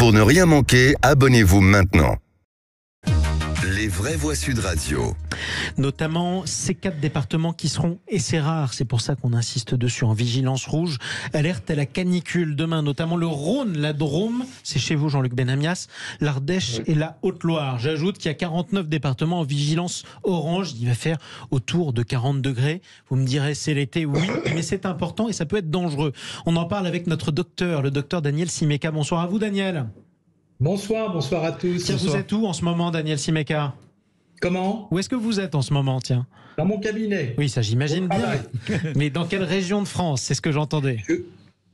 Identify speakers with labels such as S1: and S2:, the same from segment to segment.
S1: Pour ne rien manquer, abonnez-vous maintenant. Les vraies voix Sud Radio.
S2: Notamment ces 4 départements qui seront, et c'est rare, c'est pour ça qu'on insiste dessus, en vigilance rouge, alerte à la canicule demain, notamment le Rhône, la Drôme, c'est chez vous Jean-Luc Benamias, l'Ardèche et la Haute-Loire. J'ajoute qu'il y a 49 départements en vigilance orange, il va faire autour de 40 degrés. Vous me direz c'est l'été, oui, mais c'est important et ça peut être dangereux. On en parle avec notre docteur, le docteur Daniel Simeka. Bonsoir à vous Daniel.
S3: Bonsoir à tous.
S2: Tiens, vous êtes où en ce moment, Daniel Simeka ?
S3: Comment ?
S2: Où est-ce que vous êtes en ce moment, tiens ?
S3: Dans mon cabinet.
S2: Oui, ça j'imagine bien. Mais dans quelle région de France ? C'est ce que j'entendais.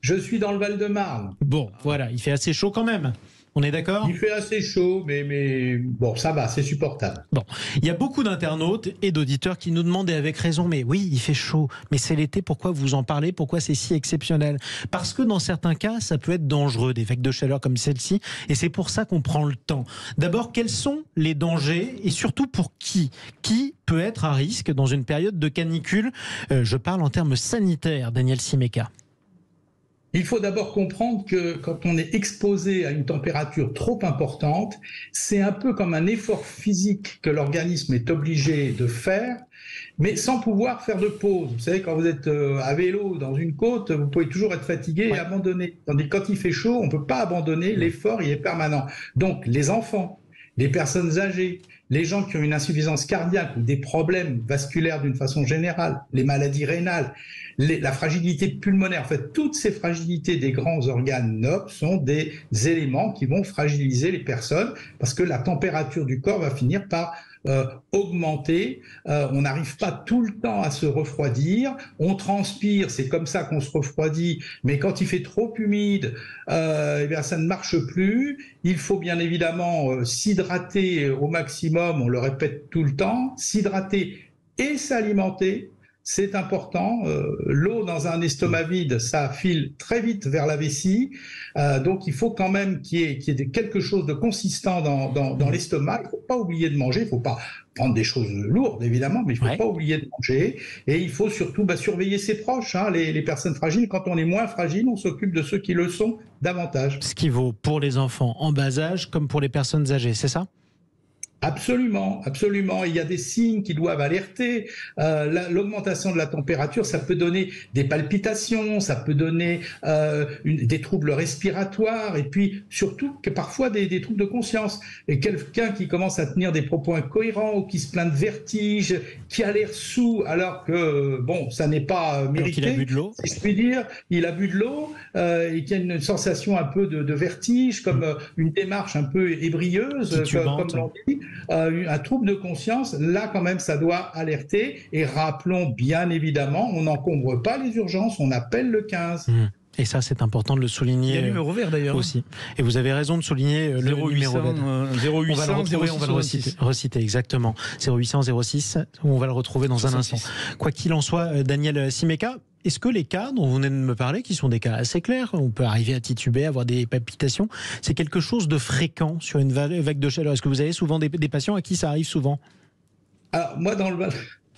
S3: Je suis dans le Val-de-Marne.
S2: Bon, voilà, il fait assez chaud quand même. On est d'accord ?
S3: Il fait assez chaud, mais bon, ça va, c'est supportable.
S2: Bon, il y a beaucoup d'internautes et d'auditeurs qui nous demandent, et avec raison, mais oui, il fait chaud, mais c'est l'été, pourquoi vous en parlez ? Pourquoi c'est si exceptionnel ? Parce que dans certains cas, ça peut être dangereux, des vagues de chaleur comme celle-ci, et c'est pour ça qu'on prend le temps. D'abord, quels sont les dangers, et surtout pour qui ? Qui peut être à risque dans une période de canicule ? Je parle en termes sanitaires, Daniel Simeka.
S3: Il faut d'abord comprendre que quand on est exposé à une température trop importante, c'est un peu comme un effort physique que l'organisme est obligé de faire, mais sans pouvoir faire de pause. Vous savez, quand vous êtes à vélo dans une côte, vous pouvez toujours être fatigué et abandonner. Tandis que quand il fait chaud, on ne peut pas abandonner, l'effort il est permanent. Donc les enfants, les personnes âgées, les gens qui ont une insuffisance cardiaque ou des problèmes vasculaires d'une façon générale, les maladies rénales, la fragilité pulmonaire, en fait, toutes ces fragilités des grands organes nobles sont des éléments qui vont fragiliser les personnes parce que la température du corps va finir par augmenter. On n'arrive pas tout le temps à se refroidir. On transpire, c'est comme ça qu'on se refroidit. Mais quand il fait trop humide, eh bien ça ne marche plus. Il faut bien évidemment s'hydrater au maximum. On le répète tout le temps. S'hydrater et s'alimenter. C'est important. L'eau dans un estomac vide, ça file très vite vers la vessie. Donc, il faut quand même qu'il y ait quelque chose de consistant dans l'estomac. Il ne faut pas oublier de manger. Il ne faut pas prendre des choses lourdes, évidemment, mais il ne faut pas oublier de manger. Et il faut surtout surveiller ses proches, hein, les personnes fragiles. Quand on est moins fragile, on s'occupe de ceux qui le sont davantage.
S2: Ce qui vaut pour les enfants en bas âge comme pour les personnes âgées, c'est ça ?
S3: Absolument, absolument. Il y a des signes qui doivent alerter. L'augmentation de la température, ça peut donner des palpitations, ça peut donner des troubles respiratoires et puis surtout que parfois des troubles de conscience. Et quelqu'un qui commence à tenir des propos incohérents ou qui se plaint de vertige, qui a l'air saoul alors que bon, ça n'est pas mérité.
S2: Il a bu de l'eau.
S3: Si je puis dire, il a bu de l'eau et qui a une sensation un peu de vertige, comme une démarche un peu ébrieuse, comme l'on dit. Un trouble de conscience, là quand même ça doit alerter et rappelons bien évidemment, on n'encombre pas les urgences, on appelle le 15.
S2: Et ça c'est important de le souligner.
S4: Il y a le numéro vert d'ailleurs
S2: aussi. Et vous avez raison de souligner le numéro vert.
S4: 0800,
S2: on va le retrouver, on va le reciter exactement. 0800 06, on va le retrouver dans 66. Un instant. Quoi qu'il en soit, Daniel Simeka, est-ce que les cas dont vous venez de me parler, qui sont des cas assez clairs, on peut arriver à tituber, avoir des palpitations, c'est quelque chose de fréquent sur une vague de chaleur ? Est-ce que vous avez souvent des patients à qui ça arrive souvent ?
S3: Alors, moi, dans le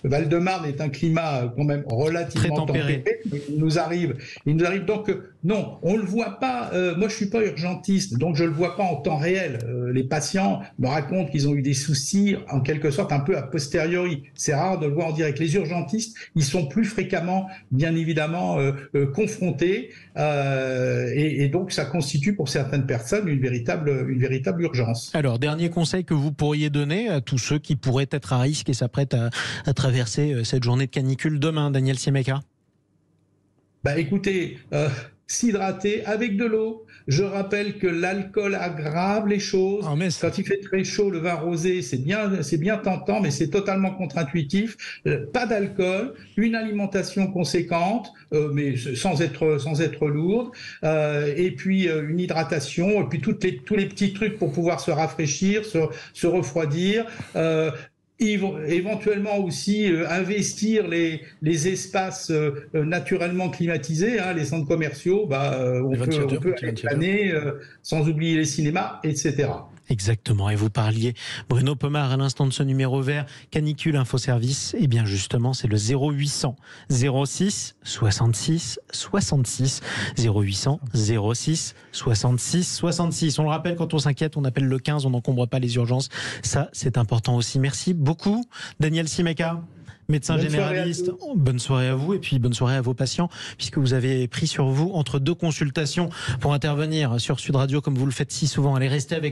S3: Val-de-Marne est un climat quand même relativement tempéré. Il nous arrive donc non, on le voit pas. Moi, je suis pas urgentiste, donc je le vois pas en temps réel. Les patients me racontent qu'ils ont eu des soucis, en quelque sorte, un peu a posteriori. C'est rare de le voir en direct. Les urgentistes, ils sont plus fréquemment, bien évidemment, confrontés, et donc ça constitue pour certaines personnes une véritable urgence.
S2: Alors, dernier conseil que vous pourriez donner à tous ceux qui pourraient être à risque et s'apprêtent à traverser cette journée de canicule demain, Daniel Simeka ?
S3: Écoutez, s'hydrater avec de l'eau. Je rappelle que l'alcool aggrave les choses. Quand il fait très chaud, le vin rosé, c'est bien tentant, mais c'est totalement contre-intuitif. Pas d'alcool, une alimentation conséquente, mais sans être lourde, et puis une hydratation, et puis tous les petits trucs pour pouvoir se rafraîchir, se refroidir. Ils vont éventuellement aussi investir les espaces naturellement climatisés, hein, les centres commerciaux, on peut aller planer, sans oublier les cinémas, etc.
S2: Exactement. Et vous parliez, Bruno Pomar, à l'instant de ce numéro vert, canicule infoservice. Et bien justement, c'est le 0800 06 66 66. 0800 06 66 66. On le rappelle, quand on s'inquiète, on appelle le 15, on n'encombre pas les urgences. Ça, c'est important aussi. Merci beaucoup, Daniel Simeka, médecin généraliste. Bonne soirée à vous et puis bonne soirée à vos patients, puisque vous avez pris sur vous entre deux consultations pour intervenir sur Sud Radio comme vous le faites si souvent. Allez rester avec